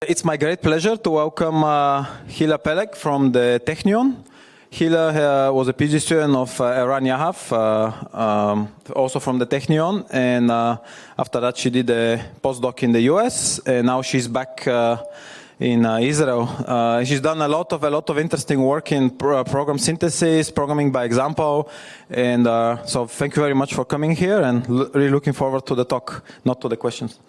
It's my great pleasure to welcome Hila Pelag from the Technion. Hila was a PhD student of Eran Yahav, also from the Technion, and after that she did a postdoc in the US, and now she's back in Israel. She's done a lot of interesting work in program synthesis, programming by example, and so thank you very much for coming here, and really looking forward to the talk, not to the questions.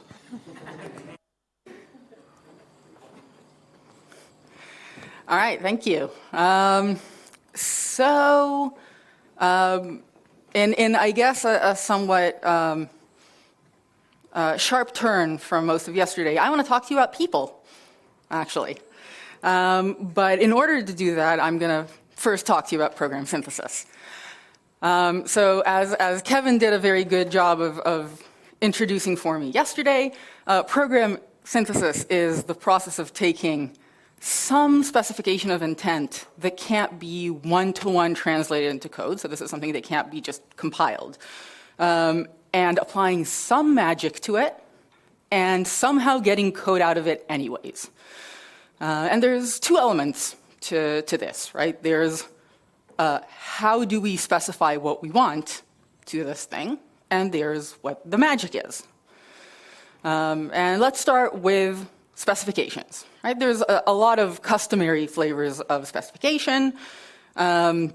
All right, thank you. In I guess a somewhat sharp turn from most of yesterday, I want to talk to you about people, actually. But in order to do that, I'm going to first talk to you about program synthesis. So as Kevin did a very good job of introducing for me yesterday, program synthesis is the process of taking some specification of intent that can't be one-to-one translated into code, so this is something that can't be just compiled, and applying some magic to it, and somehow getting code out of it anyways. And there's two elements to this, right? There's how do we specify what we want to this thing, and there's what the magic is. And let's start with specifications. Right? There's a lot of customary flavors of specification. Kevin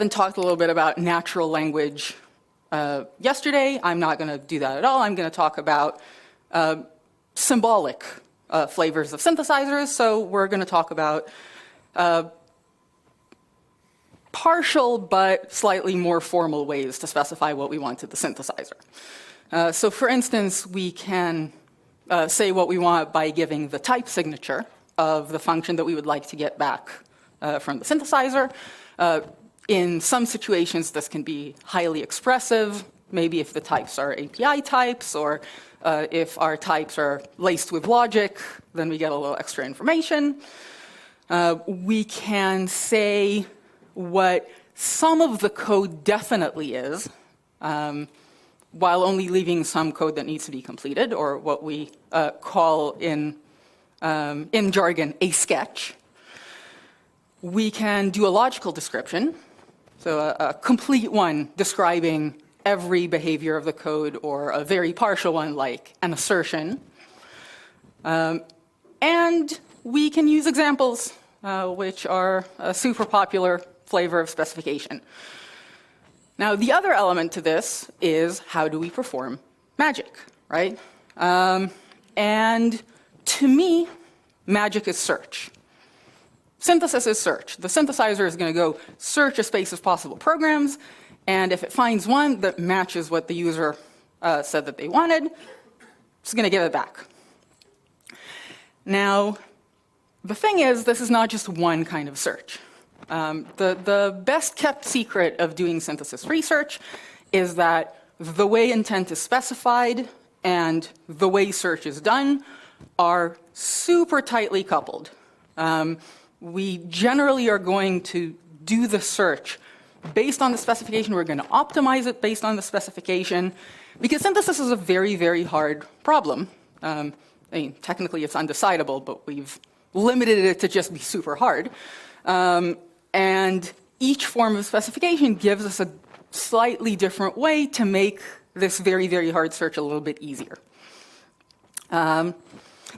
talked a little bit about natural language yesterday. I'm not going to do that at all. I'm going to talk about symbolic flavors of synthesizers. So we're going to talk about partial but slightly more formal ways to specify what we want to the synthesizer. So for instance, we can say what we want by giving the type signature of the function that we would like to get back from the synthesizer. In some situations, this can be highly expressive, maybe if the types are API types, or if our types are laced with logic, then we get a little extra information. We can say what some of the code definitely is, while only leaving some code that needs to be completed, or what we call in jargon a sketch. We can do a logical description, so a complete one describing every behavior of the code, or a very partial one like an assertion. And we can use examples, which are a super popular flavor of specification. Now, the other element to this is how do we perform magic, right? And to me, magic is search. Synthesis is search. The synthesizer is going to go search a space of possible programs, and if it finds one that matches what the user said that they wanted, it's going to give it back. Now, the thing is, this is not just one kind of search. The best kept secret of doing synthesis research is that the way intent is specified and the way search is done are super tightly coupled. We generally are going to do the search based on the specification. We're going to optimize it based on the specification, because synthesis is a very, very hard problem. I mean, technically it's undecidable, but we've limited it to just be super hard. And each form of specification gives us a slightly different way to make this very, very hard search a little bit easier. The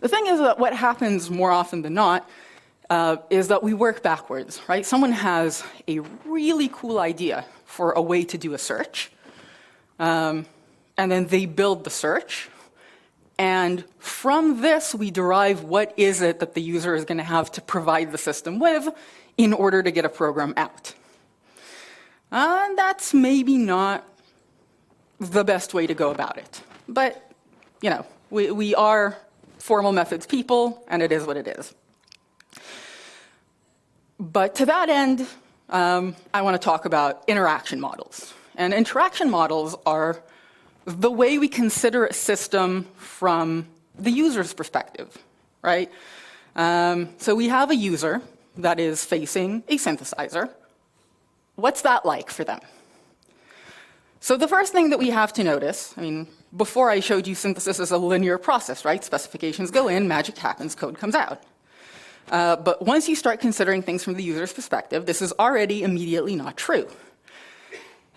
thing is that what happens more often than not is that we work backwards, right? Someone has a really cool idea for a way to do a search, and then they build the search. And from this, we derive what is it that the user is going to have to provide the system with in order to get a program out. That's maybe not the best way to go about it. But, you know, we are formal methods people, and it is what it is. But to that end, I want to talk about interaction models. And interaction models are the way we consider a system from the user's perspective, right? So we have a user that is facing a synthesizer. What's that like for them? So the first thing that we have to notice, I mean, before I showed you synthesis as a linear process, right? Specifications go in, magic happens, code comes out. But once you start considering things from the user's perspective, this is already immediately not true.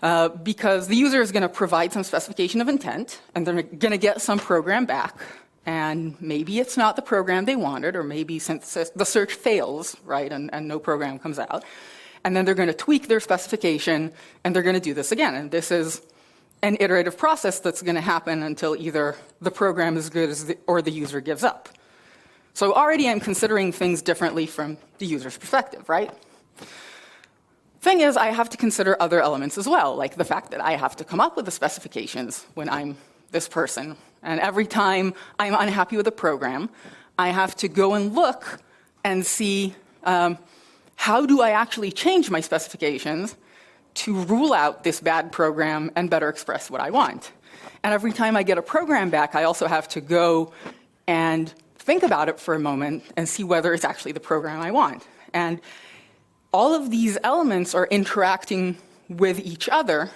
Because the user is going to provide some specification of intent, and they're going to get some program back, and maybe it's not the program they wanted, or maybe synthesis, the search fails, right, and no program comes out. And then they're going to tweak their specification, and they're going to do this again. And this is an iterative process that's going to happen until either the program is good or the user gives up. So already I'm considering things differently from the user's perspective, right? Thing is, I have to consider other elements as well, like the fact that I have to come up with the specifications when I'm this person. And every time I'm unhappy with a program, I have to go and look and see how do I actually change my specifications to rule out this bad program and better express what I want. And every time I get a program back, I also have to go and think about it for a moment and see whether it's actually the program I want. And all of these elements are interacting with each other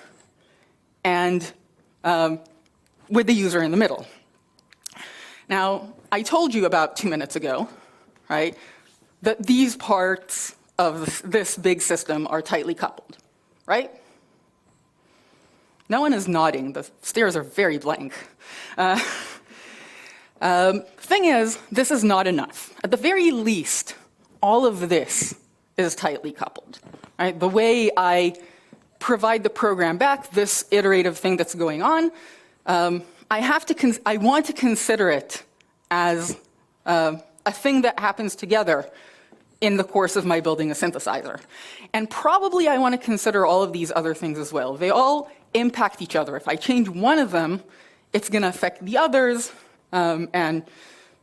and with the user in the middle. Now, I told you about 2 minutes ago, right, that these parts of this big system are tightly coupled, right? No one is nodding. The stares are very blank. Thing is, this is not enough. At the very least, all of this is tightly coupled. Right? The way I provide the program back, this iterative thing that's going on, I want to consider it as a thing that happens together in the course of my building a synthesizer. And probably I want to consider all of these other things as well. They all impact each other. If I change one of them, it's going to affect the others. And,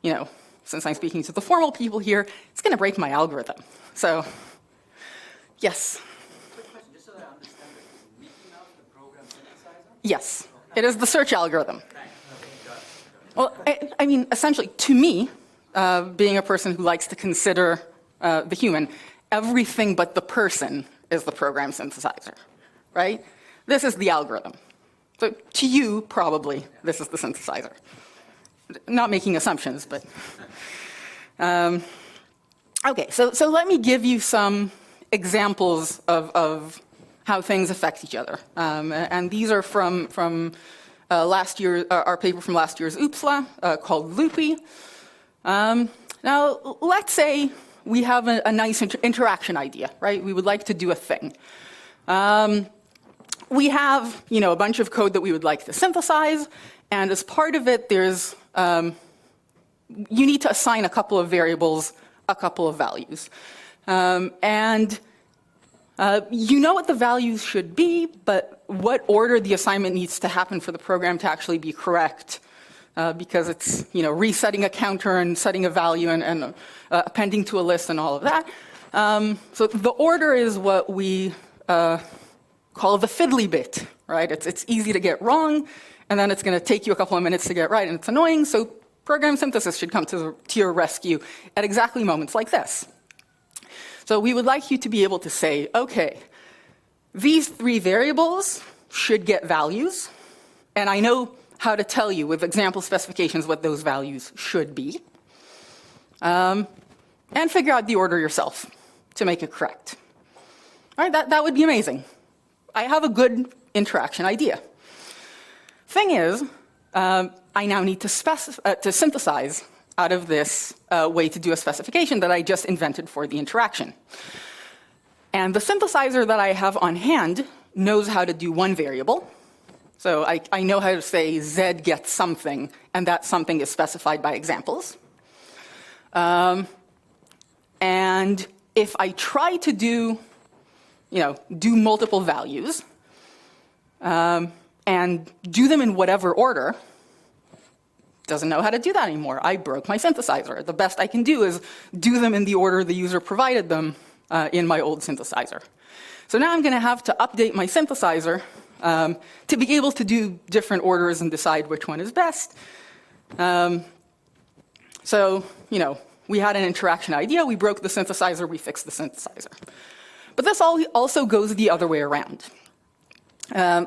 you know, since I'm speaking to the formal people here, it's going to break my algorithm. So, yes? Quick question, just so that I understand it, is leaking out the program synthesizer? Yes. It is the search algorithm. Well, I mean, essentially, to me, being a person who likes to consider the human, everything but the person is the program synthesizer, right? This is the algorithm. So to you, probably, this is the synthesizer. Not making assumptions, but... Okay, so let me give you some examples of how things affect each other. And these are from last year, our paper from last year's UPSLA called Loopy. Now, let's say we have a nice interaction idea, right? We would like to do a thing. We have, you know, a bunch of code that we would like to synthesize, and as part of it, there's you need to assign a couple of variables, a couple of values. And you know what the values should be, but what order the assignment needs to happen for the program to actually be correct, because it's, you know, resetting a counter and setting a value and appending to a list and all of that. So the order is what we call the fiddly bit, right? It's easy to get wrong, and then it's going to take you a couple of minutes to get right, and it's annoying, so program synthesis should come to your rescue at exactly moments like this. So we would like you to be able to say, okay, these three variables should get values, and I know how to tell you with example specifications what those values should be, and figure out the order yourself to make it correct. All right, that would be amazing. I have a good interaction idea. Thing is, I now need to synthesize out of this way to do a specification that I just invented for the interaction. And the synthesizer that I have on hand knows how to do one variable. So I know how to say Z gets something, and that something is specified by examples. And if I try to do multiple values, and do them in whatever order, doesn't know how to do that anymore. I broke my synthesizer. The best I can do is do them in the order the user provided them in my old synthesizer. So now I'm going to have to update my synthesizer to be able to do different orders and decide which one is best. So, you know, we had an interaction idea. We broke the synthesizer. We fixed the synthesizer. But this also goes the other way around.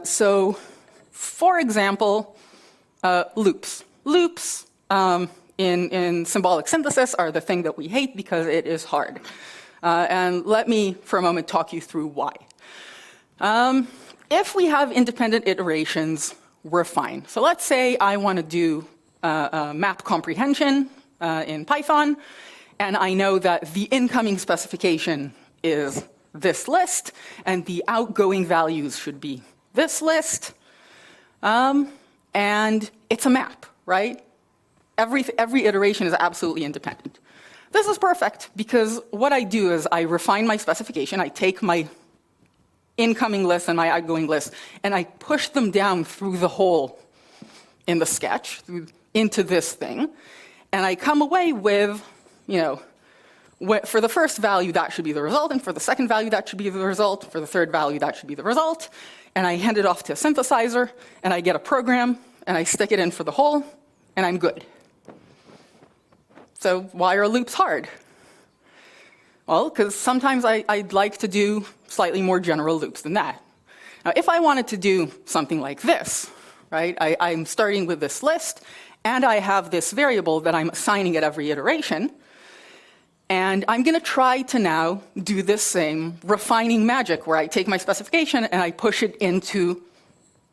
So For example, loops. Loops in symbolic synthesis are the thing that we hate because it is hard. And let me, for a moment, talk you through why. If we have independent iterations, we're fine. So let's say I want to do map comprehension in Python, and I know that the incoming specification is this list, and the outgoing values should be this list. And it's a map, right? Every iteration is absolutely independent. This is perfect, because what I do is I refine my specification. I take my incoming list and my outgoing list, and I push them down through the hole in the sketch, into this thing. And I come away with, for the first value, that should be the result, and for the second value, that should be the result, for the third value, that should be the result. And I hand it off to a synthesizer, and I get a program, and I stick it in for the hole, and I'm good. So why are loops hard? Well, because sometimes I'd like to do slightly more general loops than that. Now, if I wanted to do something like this, right, I'm starting with this list, and I have this variable that I'm assigning at every iteration, and I'm going to try to now do this same refining magic where I take my specification and I push it into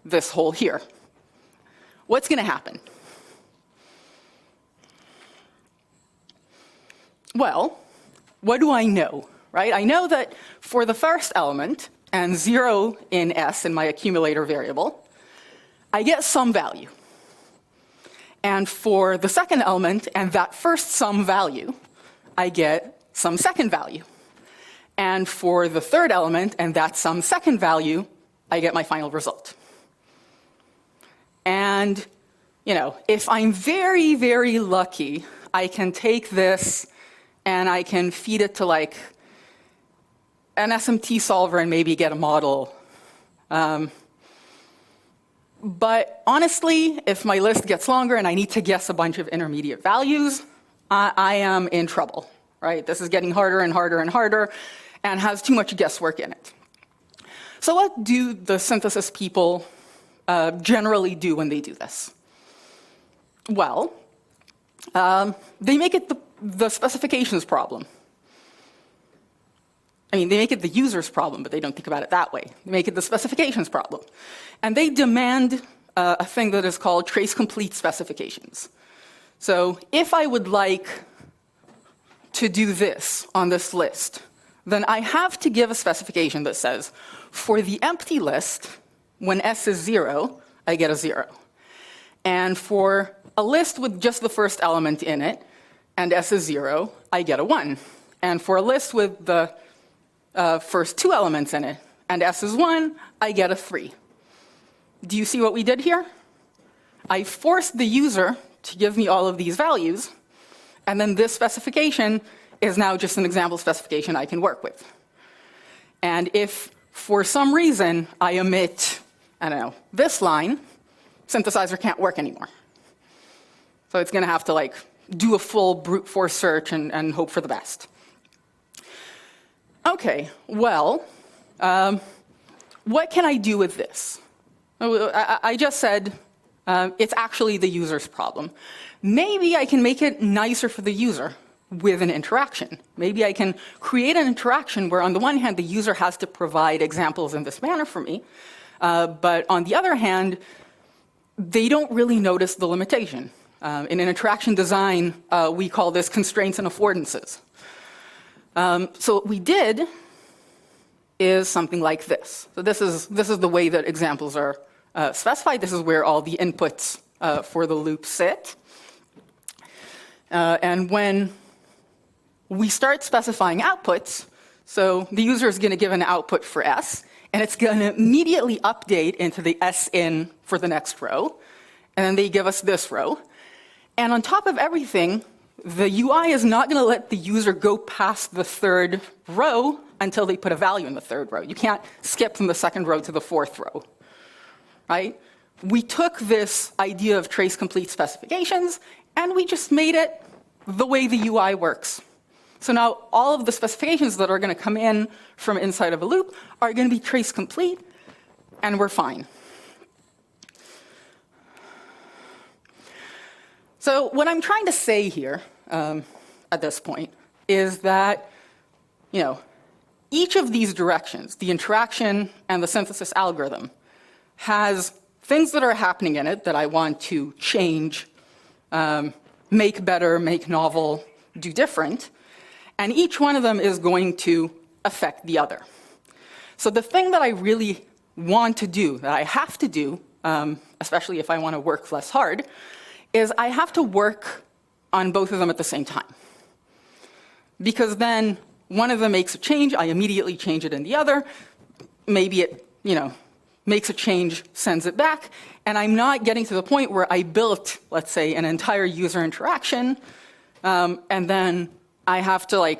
this hole here. What's going to happen? Well, what do I know, right? I know that for the first element and 0 in S in my accumulator variable, I get some value. And for the second element and that first some value, I get some second value. And for the third element and that some second value, I get my final result. And, if I'm very, very lucky, I can take this and I can feed it to like an SMT solver and maybe get a model. But honestly, if my list gets longer and I need to guess a bunch of intermediate values, I am in trouble, right? This is getting harder and harder and harder and has too much guesswork in it. So what do the synthesis people generally do when they do this? Well, they make it the specifications problem. I mean, they make it the user's problem, but they don't think about it that way. They make it the specifications problem. And they demand a thing that is called trace complete specifications. So if I would like to do this on this list, then I have to give a specification that says, for the empty list, when S is 0, I get a 0. And for a list with just the first element in it, and S is 0, I get a 1. And for a list with the first two elements in it, and S is 1, I get a 3. Do you see what we did here? I forced the user to give me all of these values, and then this specification is now just an example specification I can work with. And if, for some reason, I omit, this line, synthesizer can't work anymore. So it's going to have to, do a full brute force search and hope for the best. Okay, well, what can I do with this? I just said it's actually the user's problem. Maybe I can make it nicer for the user with an interaction. Maybe I can create an interaction where, on the one hand, the user has to provide examples in this manner for me, but on the other hand, they don't really notice the limitation. In an interaction design, we call this constraints and affordances. So what we did is something like this. So this is the way that examples are specified. This is where all the inputs for the loop sit. And when we start specifying outputs, so the user is going to give an output for S, and it's going to immediately update into the S in for the next row, and then they give us this row. And on top of everything, the UI is not going to let the user go past the third row until they put a value in the third row. You can't skip from the second row to the fourth row, right? We took this idea of trace complete specifications, and we just made it the way the UI works. So now all of the specifications that are going to come in from inside of a loop are going to be trace complete, and we're fine. So what I'm trying to say here at this point is that, each of these directions, the interaction and the synthesis algorithm, has things that are happening in it that I want to change, make better, make novel, do different, and each one of them is going to affect the other. So the thing that I really want to do, that I have to do, especially if I want to work less hard, is I have to work on both of them at the same time. Because then one of them makes a change, I immediately change it in the other. Maybe it, makes a change, sends it back, and I'm not getting to the point where I built, let's say, an entire user interaction, and then I have to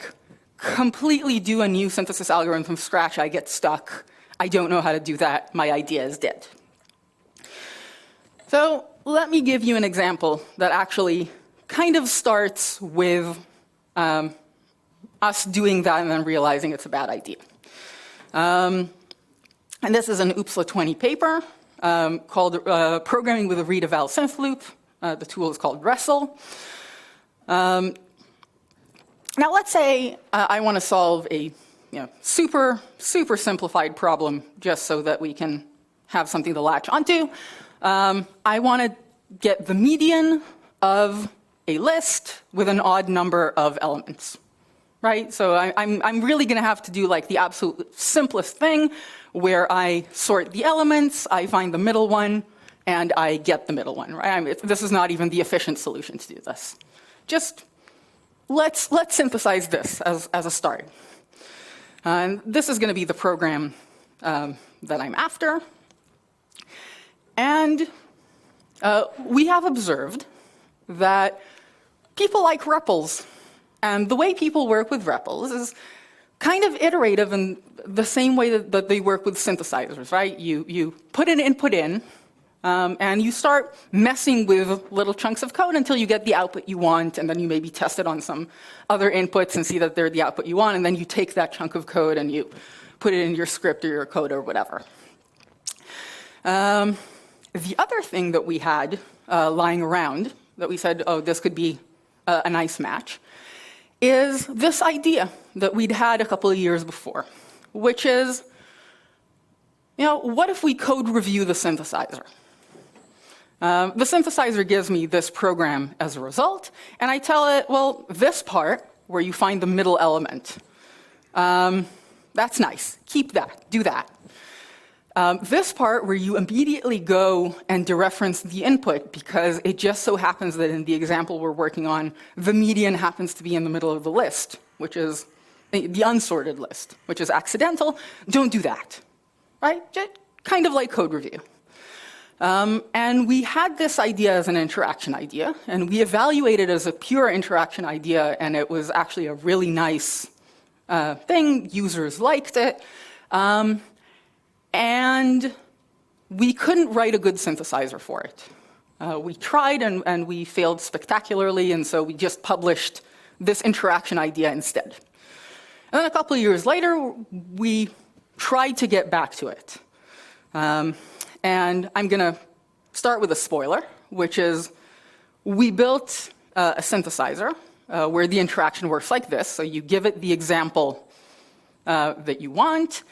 completely do a new synthesis algorithm from scratch. I get stuck. I don't know how to do that. My idea is dead. So let me give you an example that actually kind of starts with us doing that and then realizing it's a bad idea. And this is an OOPSLA 20 paper called Programming with a Read-Eval Synth Loop. The tool is called Wrestle. Now let's say I want to solve a super simplified problem just so that we can have something to latch onto. I want to get the median of a list with an odd number of elements, right? So I'm really going to have to do the absolute simplest thing where I sort the elements, I find the middle one, and I get the middle one, right? This is not even the efficient solution to do this. Just let's synthesize this as a start. And this is going to be the program that I'm after. And we have observed that people like REPLs. And the way people work with REPLs is kind of iterative in the same way that they work with synthesizers, right? You put an input in, and you start messing with little chunks of code until you get the output you want, and then you maybe test it on some other inputs and see that they're the output you want, and then you take that chunk of code and you put it in your script or your code or whatever. The other thing that we had lying around that we said, oh, this could be a nice match, is this idea that we'd had a couple of years before, which is, what if we code review the synthesizer? The synthesizer gives me this program as a result, and I tell it, well, this part, where you find the middle element, that's nice. Keep that. Do that. This part where you immediately go and dereference the input because it just so happens that in the example we're working on, the median happens to be in the middle of the list, which is the unsorted list, which is accidental. Don't do that, right? Just kind of like code review. And we had this idea as an interaction idea, and we evaluated it as a pure interaction idea, and it was actually a really nice thing. Users liked it. And we couldn't write a good synthesizer for it. We tried and we failed spectacularly, and so we just published this interaction idea instead. And then a couple of years later, we tried to get back to it. And I'm going to start with a spoiler, which is we built a synthesizer where the interaction works like this. So you give it the example that you want,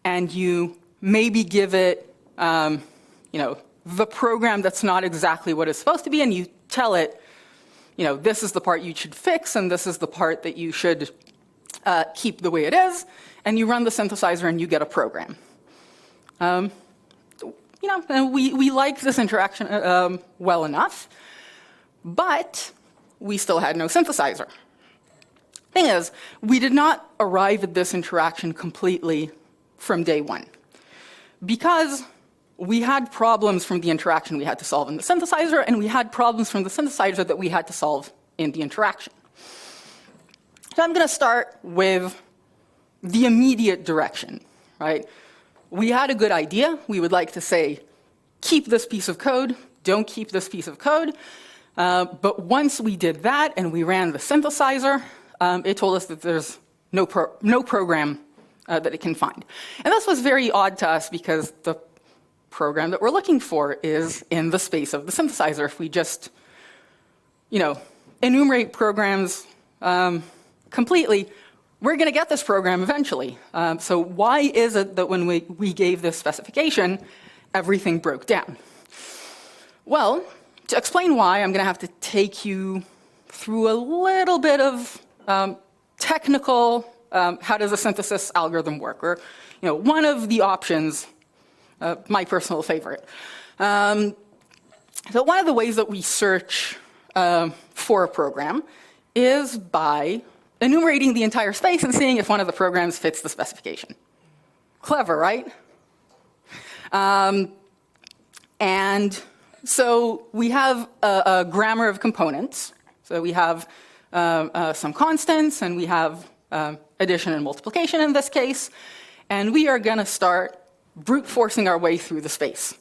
and you maybe give it, the program that's not exactly what it's supposed to be, and you tell it, this is the part you should fix, and this is the part that you should keep the way it is, and you run the synthesizer and you get a program. And we liked this interaction well enough, but we still had no synthesizer. Thing is, we did not arrive at this interaction completely from day one, because we had problems from the interaction we had to solve in the synthesizer, and we had problems from the synthesizer that we had to solve in the interaction. So I'm going to start with the immediate direction, right? We had a good idea. We would like to say, keep this piece of code, don't keep this piece of code. But once we did that and we ran the synthesizer, it told us that there's no program that it can find. And this was very odd to us because the program that we're looking for is in the space of the synthesizer. If we just enumerate programs completely, we're going to get this program eventually. So why is it that when we gave this specification, everything broke down? Well, to explain why, I'm going to have to take you through a little bit of technical, how does a synthesis algorithm work? Or, one of the options, my personal favorite. So one of the ways that we search for a program is by enumerating the entire space and seeing if one of the programs fits the specification. Clever, right? And so we have a grammar of components. So we have some constants, and we have addition and multiplication in this case. And we are going to start brute forcing our way through the space.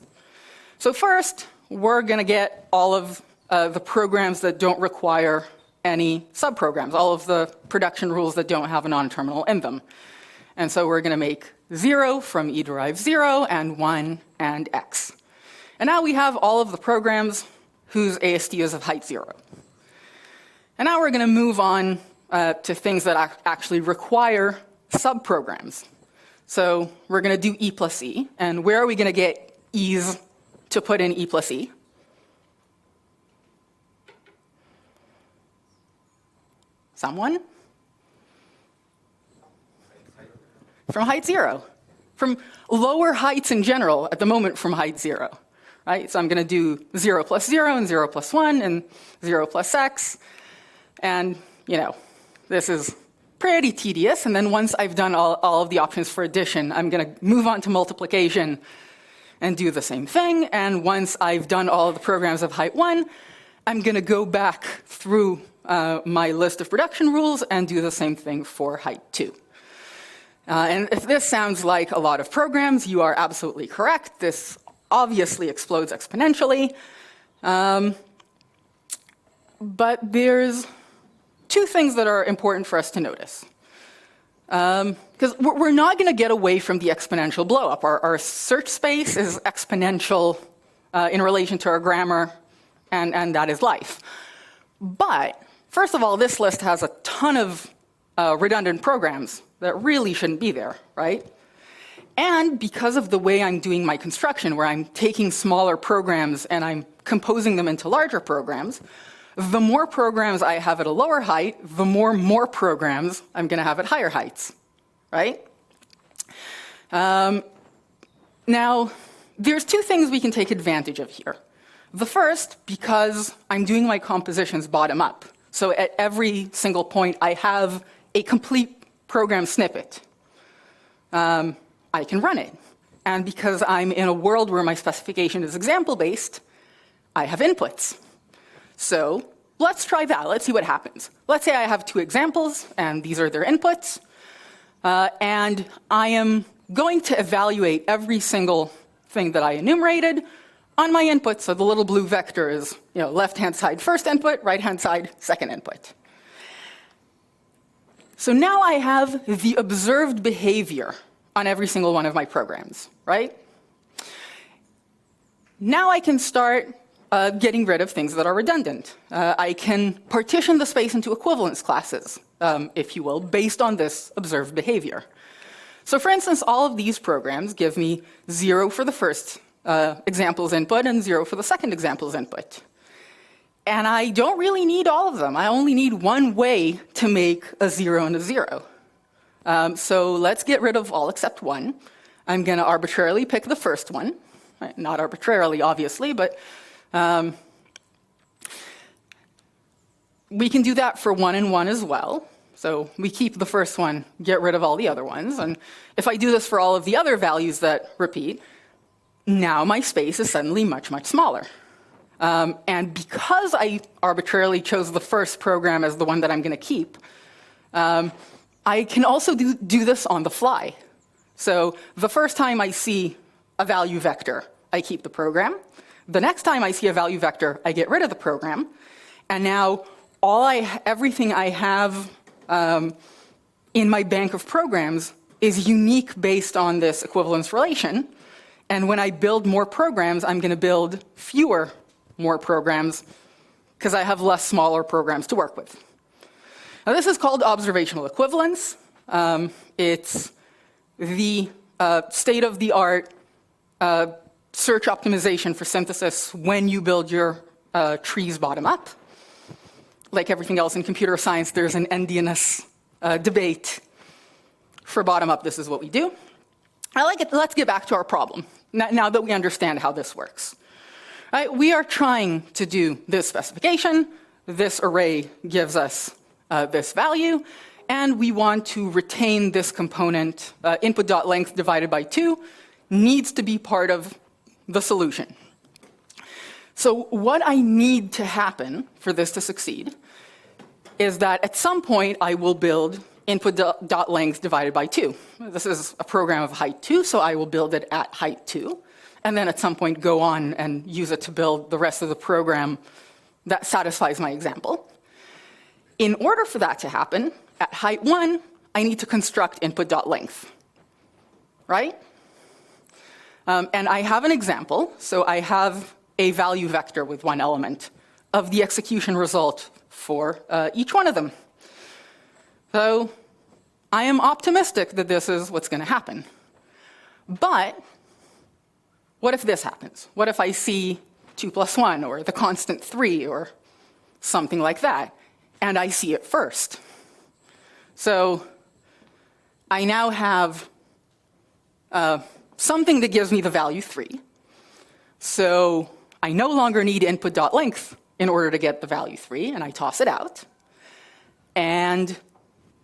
So first, we're going to get all of the programs that don't require any subprograms, all of the production rules that don't have a non-terminal in them. And so we're going to make 0 from e derives 0, and 1 and x. And now we have all of the programs whose AST is of height 0. And now we're going to move on to things that actually require subprograms. So we're going to do e plus e. And where are we going to get e's to put in e plus e? Someone? From height 0. From lower heights in general, at the moment from height 0. Right? So I'm going to do 0 plus 0 and 0 plus 1 and 0 plus x. And, this is pretty tedious. And then once I've done all of the options for addition, I'm going to move on to multiplication and do the same thing. And once I've done all of the programs of height 1, I'm going to go back through my list of production rules and do the same thing for height 2. And if this sounds like a lot of programs, you are absolutely correct. This obviously explodes exponentially. But there's two things that are important for us to notice. Because we're not going to get away from the exponential blowup. Our search space is exponential in relation to our grammar, and that is life. But first of all, this list has a ton of redundant programs that really shouldn't be there, right? And because of the way I'm doing my construction, where I'm taking smaller programs and I'm composing them into larger programs, the more programs I have at a lower height, the more programs I'm going to have at higher heights, right? Now, there's two things we can take advantage of here. The first, because I'm doing my compositions bottom up. So at every single point, I have a complete program snippet. I can run it. And because I'm in a world where my specification is example-based, I have inputs. So let's try that. Let's see what happens. Let's say I have two examples, and these are their inputs. And I am going to evaluate every single thing that I enumerated on my input. So the little blue vector is left-hand side first input, right-hand side second input. So now I have the observed behavior on every single one of my programs, right? Now I can start getting rid of things that are redundant. I can partition the space into equivalence classes, if you will, based on this observed behavior. So for instance, all of these programs give me 0 for the first example's input and 0 for the second example's input. And I don't really need all of them. I only need one way to make a 0 and a 0. So let's get rid of all except 1. I'm going to arbitrarily pick the first one. Right? Not arbitrarily, obviously, but we can do that for 1 and 1 as well. So we keep the first one, get rid of all the other ones. And if I do this for all of the other values that repeat, now my space is suddenly much, much smaller. And because I arbitrarily chose the first program as the one that I'm going to keep, I can also do this on the fly. So the first time I see a value vector, I keep the program. The next time I see a value vector, I get rid of the program. And now everything I have in my bank of programs is unique based on this equivalence relation. And when I build more programs, I'm going to build fewer more programs because I have less smaller programs to work with. Now, this is called observational equivalence. It's the state-of-the-art search optimization for synthesis when you build your trees bottom-up. Like everything else in computer science, there's an endless debate. For bottom-up, this is what we do. I like it. Let's get back to our problem, now that we understand how this works. Right, we are trying to do this specification. This array gives us this value, and we want to retain this component, input.length divided by 2, needs to be part of the solution. So what I need to happen for this to succeed is that at some point I will build input.length divided by 2. This is a program of height 2, so I will build it at height 2, and then at some point go on and use it to build the rest of the program that satisfies my example. In order for that to happen, at height 1, I need to construct input.length, right? And I have an example, so I have a value vector with one element of the execution result for each one of them. So I am optimistic that this is what's going to happen. But what if this happens? What if I see 2 plus 1, or the constant 3, or something like that, and I see it first? So I now have something that gives me the value 3. So I no longer need input.length in order to get the value 3, and I toss it out. And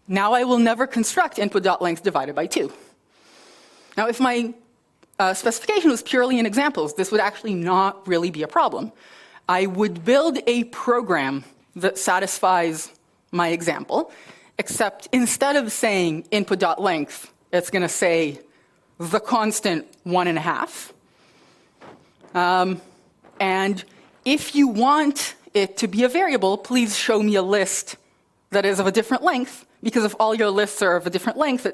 now I will never construct input.length divided by 2. Now, if my specification was purely in examples, this would actually not really be a problem. I would build a program that satisfies my example, except instead of saying input.length, it's going to say the constant 1.5. And if you want it to be a variable, please show me a list that is of a different length, because if all your lists are of a different length,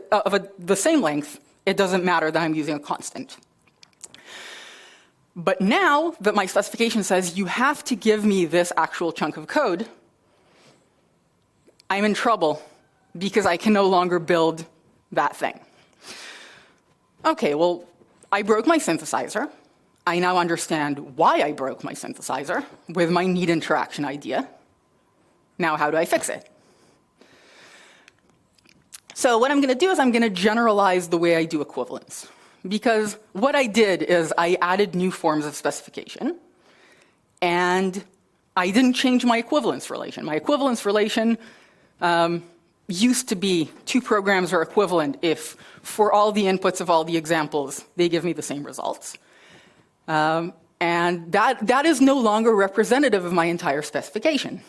the same length, it doesn't matter that I'm using a constant. But now that my specification says you have to give me this actual chunk of code, I'm in trouble because I can no longer build that thing. Okay, well, I broke my synthesizer. I now understand why I broke my synthesizer with my need interaction idea. Now, how do I fix it? So what I'm going to do is I'm going to generalize the way I do equivalence. Because what I did is I added new forms of specification, and I didn't change my equivalence relation. My equivalence relation used to be 2 programs are equivalent if, for all the inputs of all the examples, they give me the same results. And that is no longer representative of my entire specification.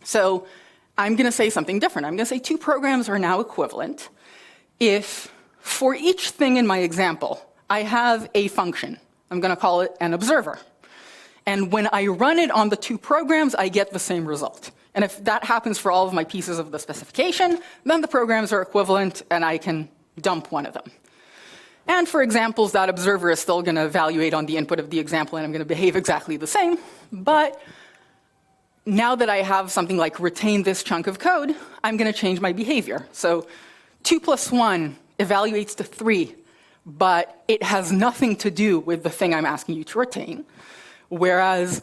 So I'm going to say something different. I'm going to say 2 programs are now equivalent if, for each thing in my example, I have a function. I'm going to call it an observer. And when I run it on the 2 programs, I get the same result. And if that happens for all of my pieces of the specification, then the programs are equivalent, and I can dump one of them. And for examples, that observer is still going to evaluate on the input of the example, and I'm going to behave exactly the same. But now that I have something like retain this chunk of code, I'm going to change my behavior. So 2 plus 1 evaluates to 3, but it has nothing to do with the thing I'm asking you to retain. Whereas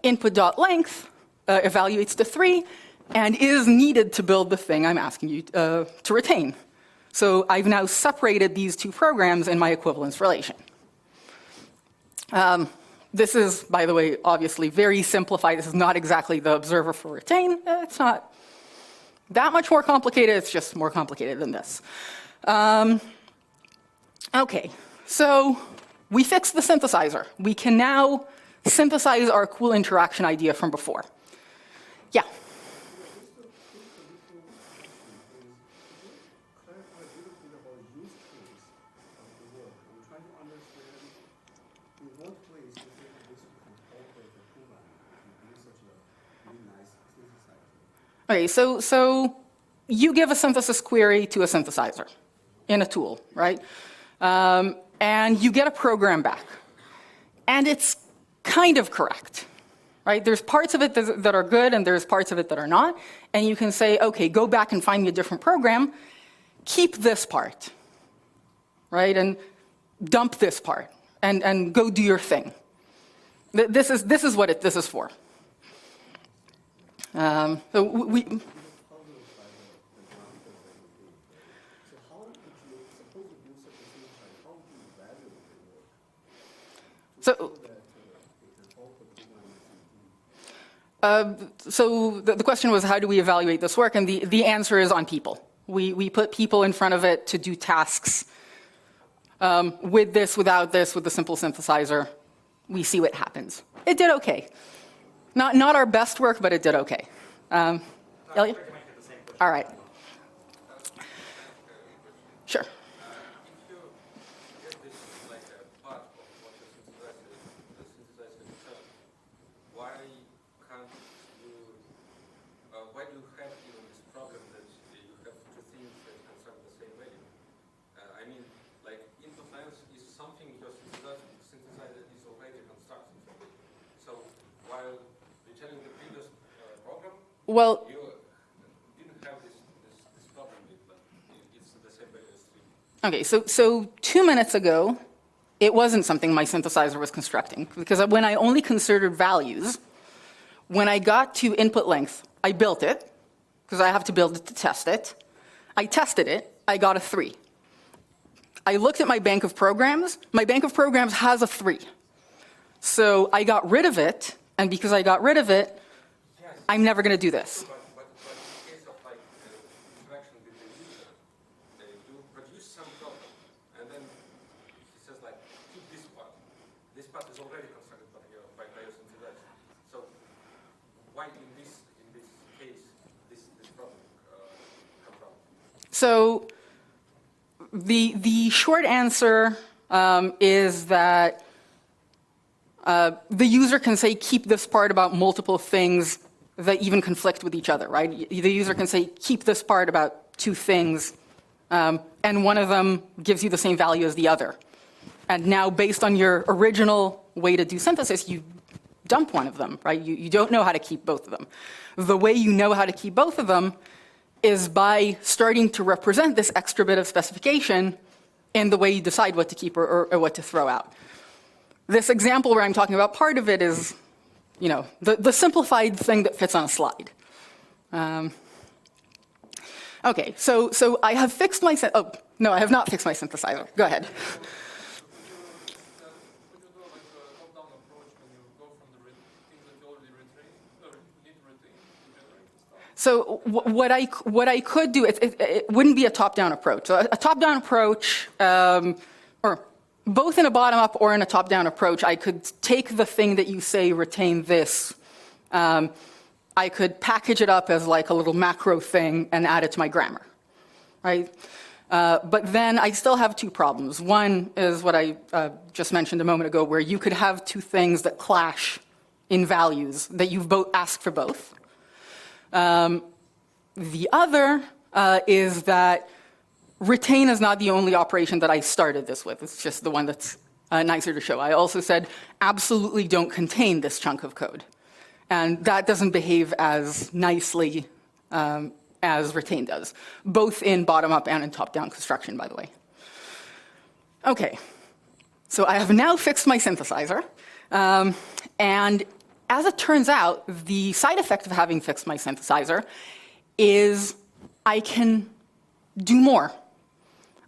input.length evaluates to 3 and is needed to build the thing I'm asking you to retain. So I've now separated these 2 programs in my equivalence relation. This is, by the way, obviously very simplified. This is not exactly the observer for retain. It's not that much more complicated. It's just more complicated than this. Okay, so we fixed the synthesizer. We can now synthesize our cool interaction idea from before. Yeah? Okay, so you give a synthesis query to a synthesizer in a tool, right? And you get a program back. And it's kind of correct, right? There's parts of it that are good and there's parts of it that are not. And you can say, okay, go back and find me a different program, keep this part, right? And dump this part and go do your thing. This is what this is for. So we So the question was, how do we evaluate this work? And the answer is on people. We put people in front of it to do tasks. With this, without this, with the simple synthesizer, we see what happens. It did okay. Not our best work, but it did okay. Elliot? All right. Sure. Why do you have even this problem that you have two things that construct the same value? I mean, like input length is something your synthesizer is already constructing. So while returning the previous program, well, you didn't have this problem with, but it's the same value as 3. Okay, so 2 minutes ago, it wasn't something my synthesizer was constructing, because when I only considered values, when I got to input length, I built it, because I have to build it to test it. I tested it. I got a 3. I looked at my bank of programs. My bank of programs has a 3. So I got rid of it, and because I got rid of it, I'm never going to do this. But in case of like interaction with the user, you produce some problem, and then he says like, keep this part. This part is already constructed by your synthesizer. So why in this case this problem comes from? So the short answer is that the user can say, keep this part about multiple things that even conflict with each other, right? The user can say, keep this part about 2 things, and one of them gives you the same value as the other. And now, based on your original way to do synthesis, you dump one of them, right? You don't know how to keep both of them. The way you know how to keep both of them is by starting to represent this extra bit of specification in the way you decide what to keep or what to throw out. This example where I'm talking about part of it is, you know, the simplified thing that fits on a slide. Okay, so I have fixed my, oh, no, I have not fixed my synthesizer. Go ahead. So what I could do, it wouldn't be a top-down approach. So a top-down approach, or both in a bottom-up or in a top-down approach, I could take the thing that you say, retain this. I could package it up as like a little macro thing and add it to my grammar, right? But then I still have 2 problems. One is what I just mentioned a moment ago, where you could have 2 things that clash in values that you've both asked for both. The other is that retain is not the only operation that I started this with. It's just the one that's nicer to show. I also said, absolutely don't contain this chunk of code. And that doesn't behave as nicely as retain does, both in bottom-up and in top-down construction, by the way. Okay, so I have now fixed my synthesizer. And as it turns out, the side effect of having fixed my synthesizer is I can do more.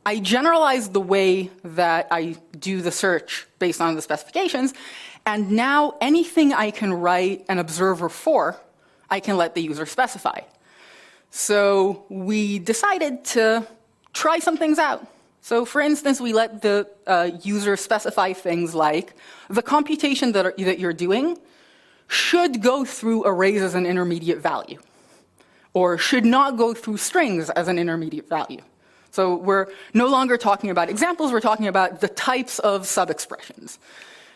I generalize the way that I do the search based on the specifications, and now anything I can write an observer for, I can let the user specify. So we decided to try some things out. So for instance, we let the user specify things like the computation that you're doing should go through arrays as an intermediate value, or should not go through strings as an intermediate value. So we're no longer talking about examples, we're talking about the types of sub-expressions.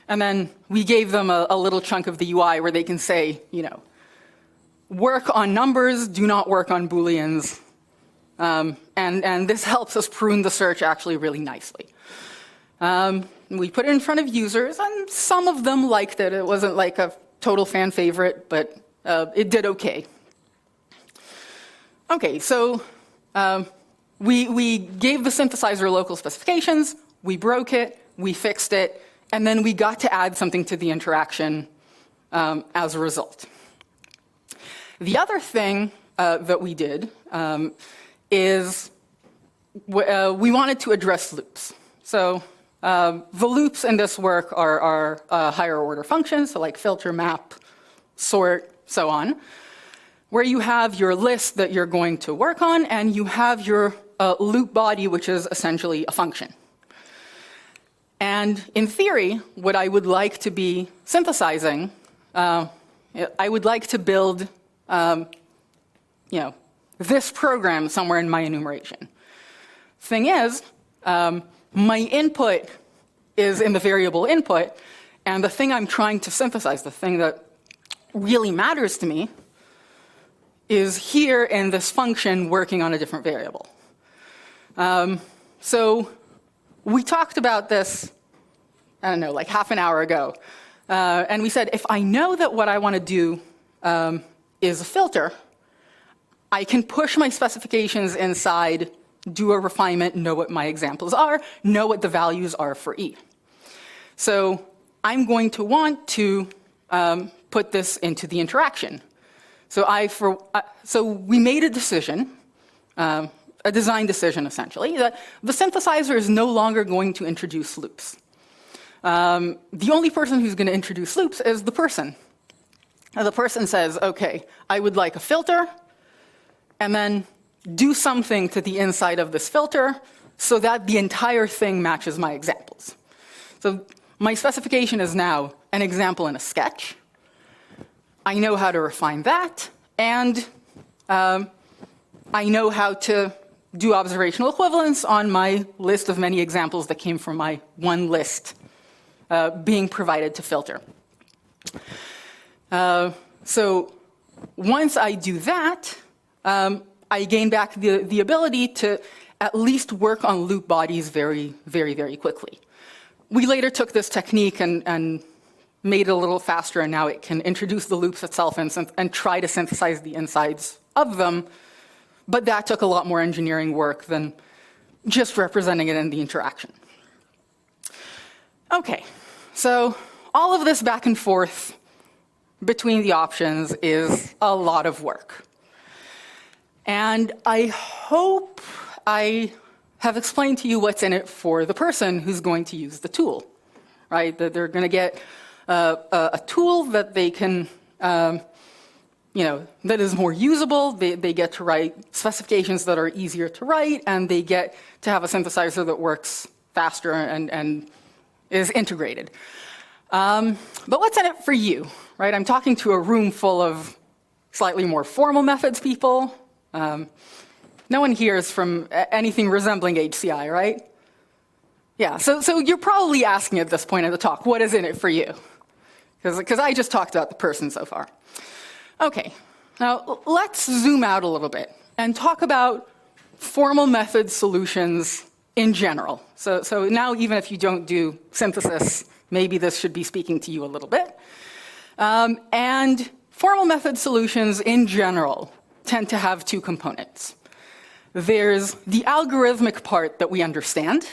And then we gave them a little chunk of the UI where they can say, you know, work on numbers, do not work on Booleans. And this helps us prune the search actually really nicely. We put it in front of users, and some of them liked it. It wasn't like a total fan favorite, but it did okay. Okay, so we gave the synthesizer local specifications, we broke it, we fixed it, and then we got to add something to the interaction as a result. The other thing that we did is we wanted to address loops. So the loops in this work are higher order functions, so like filter, map, sort, so on, where you have your list that you're going to work on, and you have your loop body, which is essentially a function. And in theory, what I would like to be synthesizing, I would like to build this program somewhere in my enumeration. Thing is, my input is in the variable input, and the thing I'm trying to synthesize, the thing that really matters to me, is here in this function working on a different variable. So we talked about this, I don't know, like half an hour ago. And we said, if I know that what I want to do is a filter, I can push my specifications inside, do a refinement, know what my examples are, know what the values are for E. So I'm going to want to put this into the interaction. So we made a decision, a design decision essentially, that the synthesizer is no longer going to introduce loops. The only person who's going to introduce loops is the person. And the person says, okay, I would like a filter, and then do something to the inside of this filter so that the entire thing matches my examples. So my specification is now an example in a sketch. I know how to refine that, and I know how to do observational equivalence on my list of many examples that came from my one list being provided to filter. So once I do that, I gain back the ability to at least work on loop bodies very, very, very quickly. We later took this technique and made it a little faster, and now it can introduce the loops itself and try to synthesize the insides of them. But that took a lot more engineering work than just representing it in the interaction. Okay, so all of this back and forth between the options is a lot of work. And I hope I have explained to you what's in it for the person who's going to use the tool, right? That they're going to get a tool that they can, that is more usable. They get to write specifications that are easier to write, and they get to have a synthesizer that works faster and is integrated. But what's in it for you, right? I'm talking to a room full of slightly more formal methods people. No one here is from anything resembling HCI, right? Yeah, so you're probably asking at this point in the talk, what is in it for you? Because I just talked about the person so far. Okay, now let's zoom out a little bit and talk about formal method solutions in general. So now even if you don't do synthesis, maybe this should be speaking to you a little bit. And formal method solutions in general tend to have two components. There's the algorithmic part that we understand,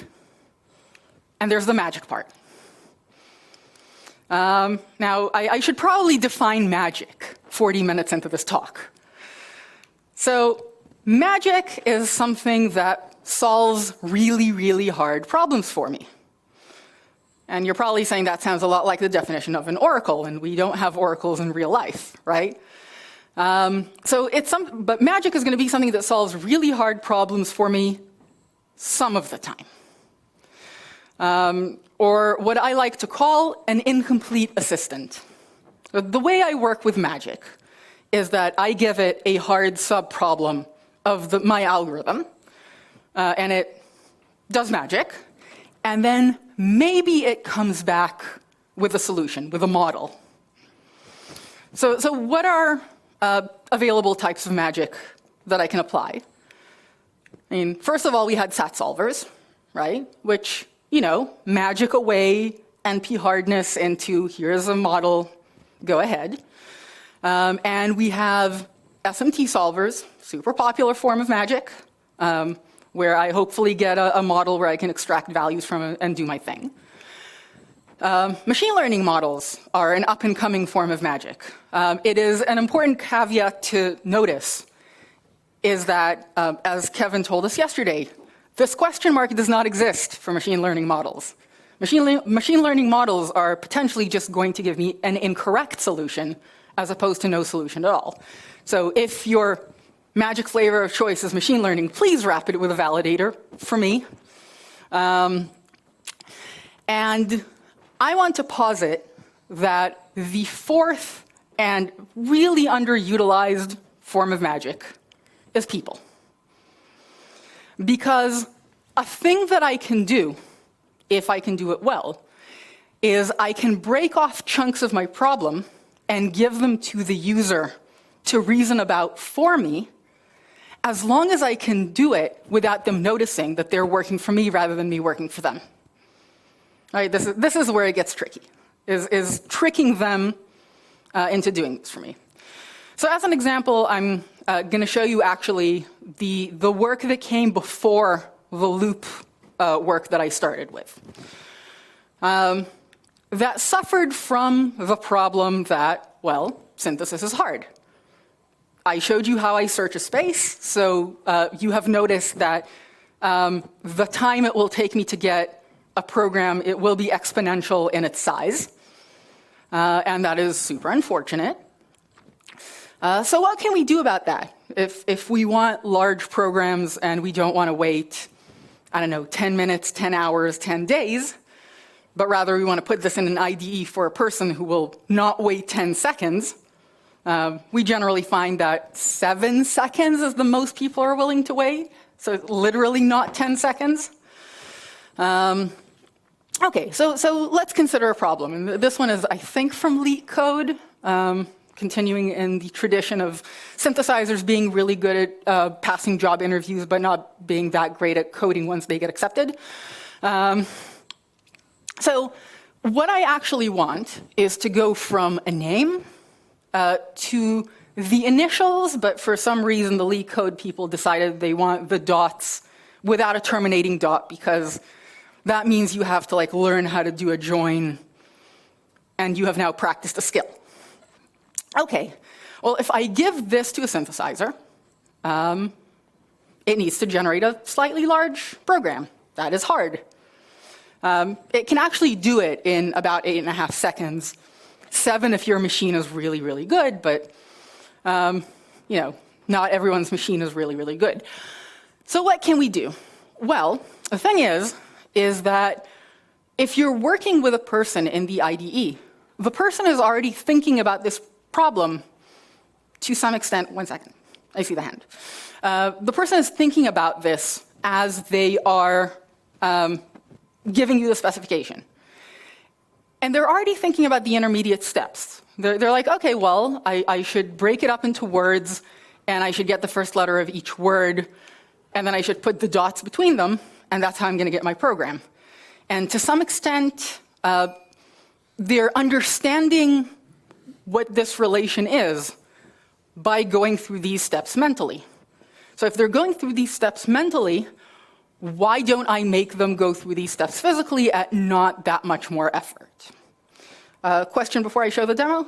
and there's the magic part. Now, I should probably define magic 40 minutes into this talk. So magic is something that solves really, really hard problems for me. And you're probably saying that sounds a lot like the definition of an oracle, and we don't have oracles in real life, right? But magic is going to be something that solves really hard problems for me some of the time. Or what I like to call an incomplete assistant. The way I work with magic is that I give it a hard subproblem of my algorithm, and it does magic, and then maybe it comes back with a solution, with a model. So what are available types of magic that I can apply? I mean, first of all, we had sat solvers, right? Which, magic away NP hardness into here's a model, go ahead. And we have SMT solvers, super popular form of magic, where I hopefully get a model where I can extract values from it and do my thing. Machine learning models are an up-and-coming form of magic. It is an important caveat to notice is that, as Kevin told us yesterday, this question mark does not exist for machine learning models. Machine learning models are potentially just going to give me an incorrect solution as opposed to no solution at all. So if your magic flavor of choice is machine learning, please wrap it with a validator for me. And I want to posit that the fourth and really underutilized form of magic is people. Because a thing that I can do, if I can do it well, is I can break off chunks of my problem and give them to the user to reason about for me, as long as I can do it without them noticing that they're working for me rather than me working for them. All right, this is where it gets tricky, is tricking them into doing this for me. So as an example, I'm going to show you actually the work that came before the loop work that I started with. That suffered from the problem that, well, synthesis is hard. I showed you how I search a space, so you have noticed that the time it will take me to get a program, it will be exponential in its size, and that is super unfortunate. So what can we do about that? If we want large programs and we don't want to wait, I don't know, 10 minutes, 10 hours, 10 days, but rather we want to put this in an IDE for a person who will not wait 10 seconds, we generally find that 7 seconds is the most people are willing to wait, so literally not 10 seconds. Okay, so let's consider a problem. And this one is, I think, from LeetCode, continuing in the tradition of synthesizers being really good at passing job interviews, but not being that great at coding once they get accepted. So what I actually want is to go from a name to the initials, but for some reason the LeetCode people decided they want the dots without a terminating dot, because that means you have to learn how to do a join, and you have now practiced a skill. Okay, well, if I give this to a synthesizer, it needs to generate a slightly large program. That is hard. It can actually do it in about 8.5 seconds. 7 if your machine is really, really good, but not everyone's machine is really, really good. So what can we do? Well, the thing is that if you're working with a person in the IDE, the person is already thinking about this problem to some extent. 1 second, I see the hand. The person is thinking about this as they are giving you the specification. And they're already thinking about the intermediate steps. They're like, okay, well, I should break it up into words, and I should get the first letter of each word, and then I should put the dots between them, and that's how I'm going to get my program. And to some extent, they're understanding what this relation is by going through these steps mentally. So if they're going through these steps mentally, why don't I make them go through these steps physically at not that much more effort? Question before I show the demo?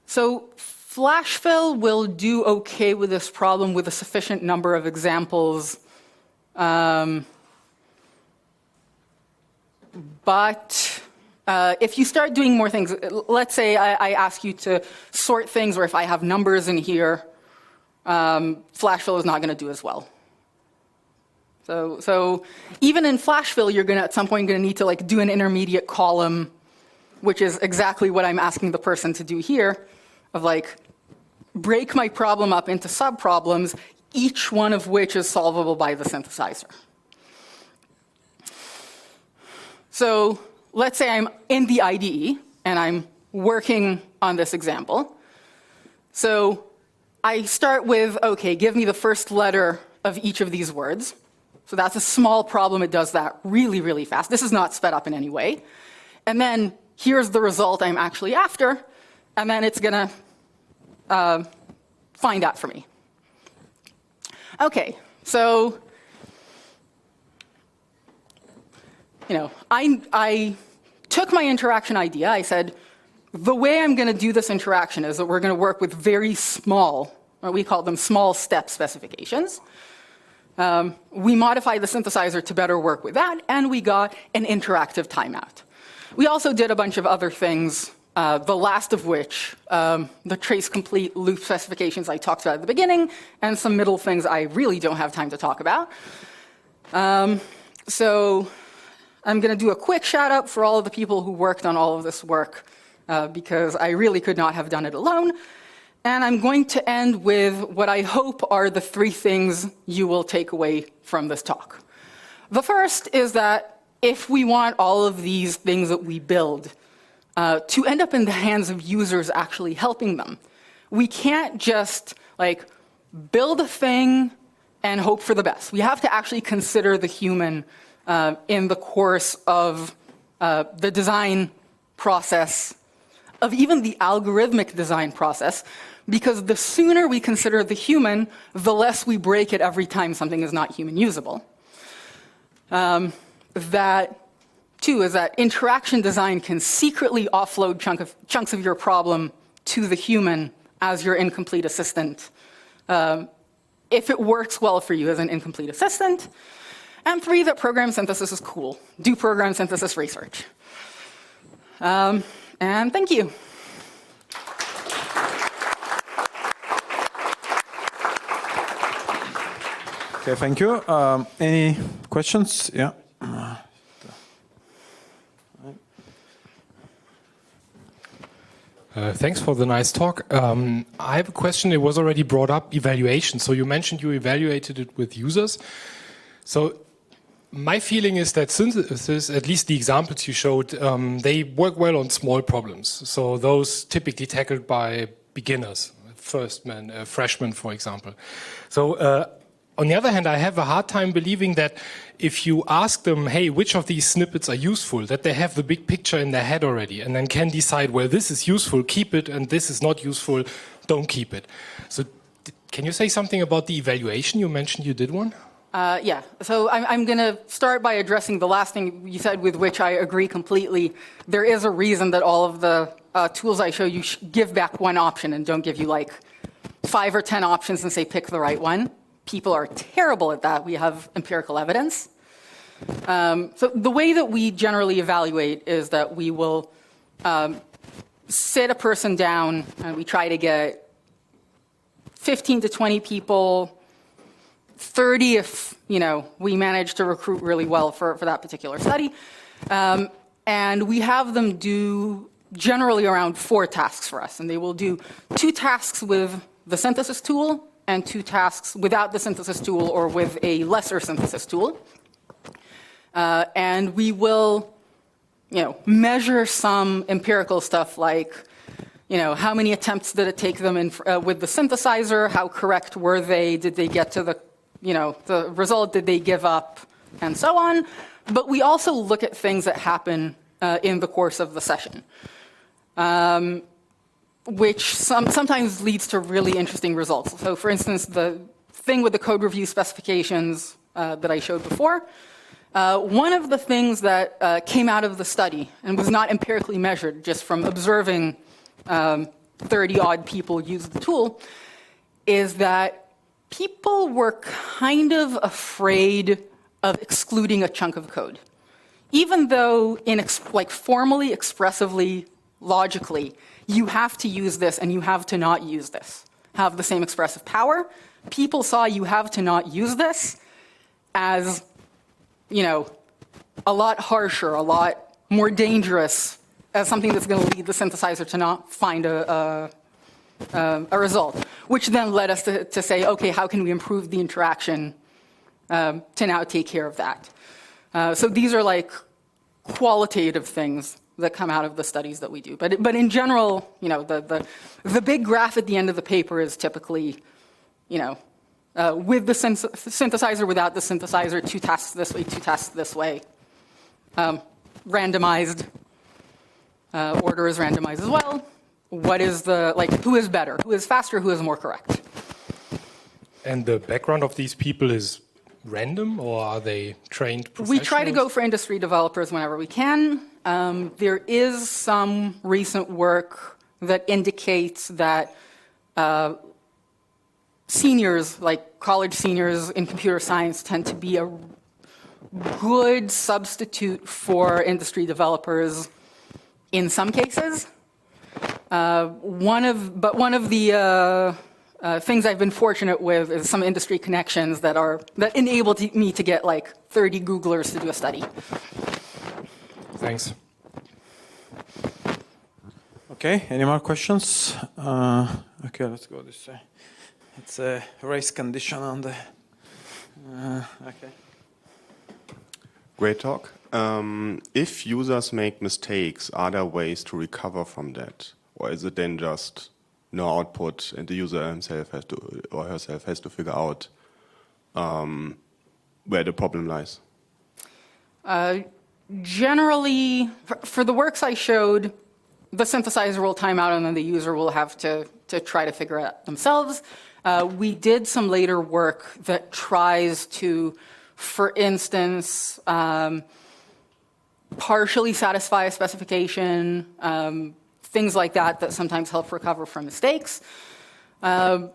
So flash fill will do okay with this problem with a sufficient number of examples. But if you start doing more things, let's say I ask you to sort things, or if I have numbers in here, flash fill is not going to do as well. So even in flash fill, you're going to at some point need to do an intermediate column, which is exactly what I'm asking the person to do here, of break my problem up into subproblems, each one of which is solvable by the synthesizer. So let's say I'm in the IDE and I'm working on this example. So I start with, okay, give me the first letter of each of these words. So that's a small problem. It does that really, really fast. This is not sped up in any way. And then here's the result I'm actually after, and then it's going to find that for me. Okay, so I took my interaction idea. I said, the way I'm going to do this interaction is that we're going to work with very small, or we call them small step specifications. We modified the synthesizer to better work with that, and we got an interactive timeout. We also did a bunch of other things, the last of which, the trace complete loop specifications I talked about at the beginning, and some middle things I really don't have time to talk about. So I'm going to do a quick shout out for all of the people who worked on all of this work, because I really could not have done it alone. And I'm going to end with what I hope are the 3 things you will take away from this talk. The first is that if we want all of these things that we build to end up in the hands of users actually helping them, we can't just build a thing and hope for the best. We have to actually consider the human in the course of the design process, of even the algorithmic design process, because the sooner we consider the human, the less we break it every time something is not human usable. That, too, is that interaction design can secretly offload chunks of your problem to the human as your incomplete assistant, if it works well for you as an incomplete assistant. And 3, that program synthesis is cool. Do program synthesis research. And thank you. Okay, thank you. Any questions? Yeah. Thanks for the nice talk. I have a question. It was already brought up, evaluation. So you mentioned you evaluated it with users. So my feeling is that synthesis, at least the examples you showed, they work well on small problems. So those typically tackled by beginners, freshmen, for example. So on the other hand, I have a hard time believing that if you ask them, hey, which of these snippets are useful, that they have the big picture in their head already and then can decide, well, this is useful, keep it, and this is not useful, don't keep it. So can you say something about the evaluation? You mentioned you did one. Yeah, so I'm going to start by addressing the last thing you said, with which I agree completely. There is a reason that all of the tools I show you give back one option and don't give you 5 or 10 options and say pick the right one. People are terrible at that. We have empirical evidence. So the way that we generally evaluate is that we will sit a person down and we try to get 15 to 20 people, 30 if we manage to recruit really well for that particular study. And we have them do generally around 4 tasks for us. And they will do 2 tasks with the synthesis tool and 2 tasks without the synthesis tool or with a lesser synthesis tool. And we will measure some empirical stuff like how many attempts did it take them with the synthesizer, how correct were they, did they get to the result, did they give up, and so on. But we also look at things that happen in the course of the session, which sometimes leads to really interesting results. So for instance, the thing with the code review specifications that I showed before, one of the things that came out of the study and was not empirically measured, just from observing 30-odd people use the tool, is that people were kind of afraid of excluding a chunk of code. Even though formally, expressively, logically, you have to use this and you have to not use this, have the same expressive power, people saw you have to not use this as, a lot harsher, a lot more dangerous, as something that's going to lead the synthesizer to not find a result, which then led us to say, okay, how can we improve the interaction to now take care of that? So these are qualitative things that come out of the studies that we do. But in general, the big graph at the end of the paper is typically, with the synthesizer, without the synthesizer, 2 tasks this way, 2 tasks this way. Randomized. Order is randomized as well. What is the, who is better? Who is faster? Who is more correct? And the background of these people is random, or are they trained professionals? We try to go for industry developers whenever we can. There is some recent work that indicates that seniors, like college seniors in computer science, tend to be a good substitute for industry developers in some cases. One of the things I've been fortunate with is some industry connections that enable me to get 30 Googlers to do a study. Thanks. Okay, any more questions? Okay, let's go this way. It's a race condition on the... okay. Great talk. If users make mistakes, are there ways to recover from that? Or is it then just no output and the user himself has to, or herself has to figure out where the problem lies? Generally, for the works I showed, the synthesizer will time out and then the user will have to try to figure it out themselves. We did some later work that tries to, for instance, partially satisfy a specification, things like that sometimes help recover from mistakes. They're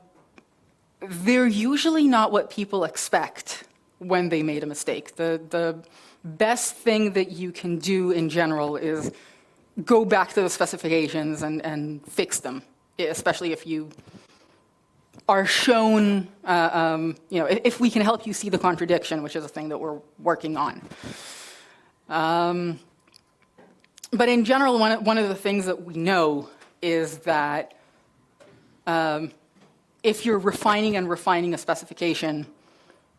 usually not what people expect when they made a mistake. The best thing that you can do in general is go back to the specifications and fix them, especially if you are shown, if we can help you see the contradiction, which is a thing that we're working on. But in general, one of the things that we know is that if you're refining and refining a specification,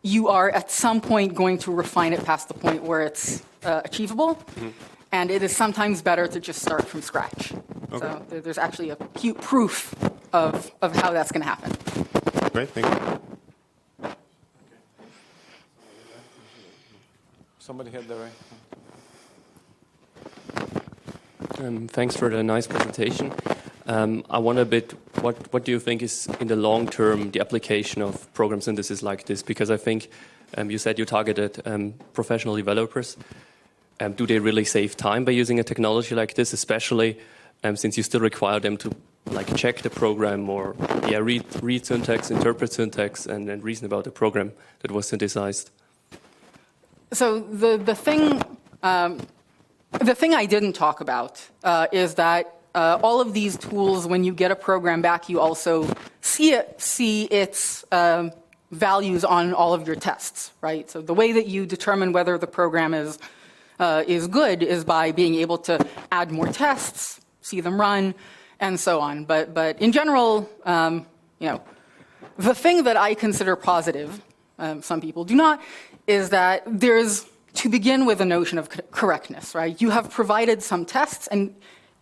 you are at some point going to refine it past the point where it's achievable. Mm-hmm. And it is sometimes better to just start from scratch. Okay. So there's actually a cute proof of how that's going to happen. Great, thank you. Somebody had the right. Thanks for the nice presentation. I wonder a bit, what do you think is, in the long term, the application of program synthesis like this? Because I think you said you targeted professional developers. Do they really save time by using a technology like this, especially since you still require them to check the program or read syntax, interpret syntax, and then reason about the program that was synthesized? So the thing I didn't talk about is that all of these tools, when you get a program back, you also see its values on all of your tests, right? So the way that you determine whether the program is good is by being able to add more tests, see them run, and so on. But in general, the thing that I consider positive, some people do not, is that there's, to begin with, a notion of correctness, right? You have provided some tests, and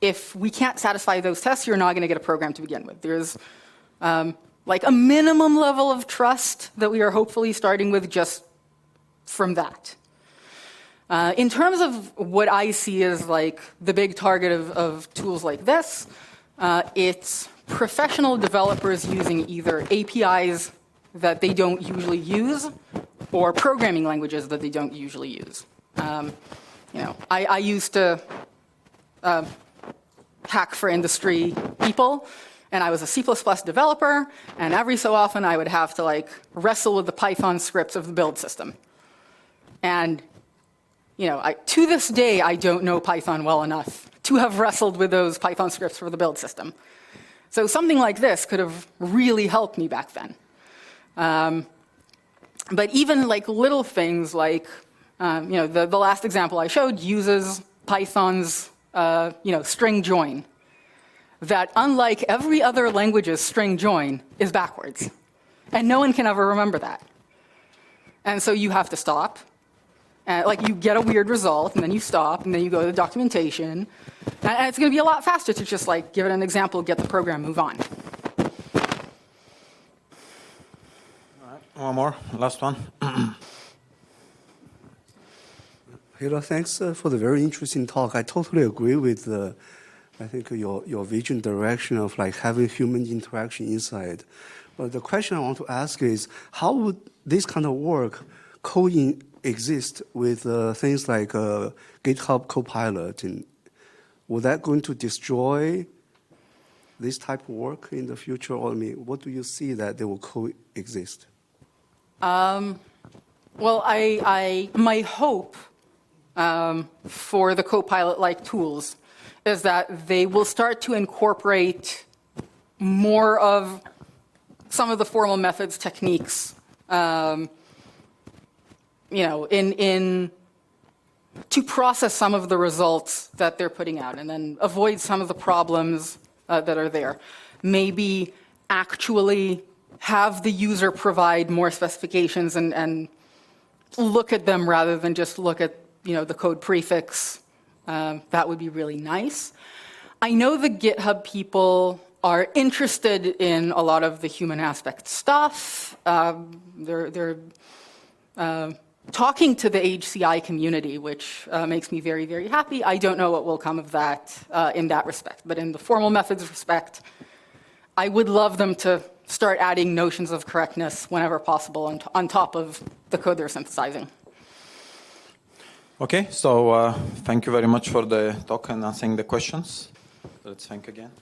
if we can't satisfy those tests, you're not going to get a program to begin with. There's a minimum level of trust that we are hopefully starting with just from that. In terms of what I see as the big target of tools like this, it's professional developers using either APIs that they don't usually use or programming languages that they don't usually use. I used to hack for industry people, and I was a C++ developer, and every so often I would have to wrestle with the Python scripts of the build system. And to this day, I don't know Python well enough to have wrestled with those Python scripts for the build system. So something like this could have really helped me back then. But even little things the last example I showed uses Python's string join. That, unlike every other language's string join, is backwards. And no one can ever remember that. And so you have to stop. You get a weird result, and then you stop, and then you go to the documentation. And it's going to be a lot faster to just give it an example, get the program, move on. One more, last one. Hila, thanks for the very interesting talk. I totally agree with I think your vision direction of like having human interaction inside. But the question I want to ask is, how would this kind of work coexist with things like GitHub Copilot? And would that going to destroy this type of work in the future? Or I mean, what do you see that they will coexist? Well, my hope for the Copilot-like tools is that they will start to incorporate more of some of the formal methods, techniques, to process some of the results that they're putting out and then avoid some of the problems that are there. Maybe actually have the user provide more specifications and look at them rather than just look at the code prefix. That would be really nice. I know the GitHub people are interested in a lot of the human aspect stuff. They're talking to the HCI community, which makes me very, very happy. I don't know what will come of that in that respect. But in the formal methods respect, I would love them to start adding notions of correctness whenever possible on top of the code they're synthesizing. Okay, so thank you very much for the talk and answering the questions. Let's thank again.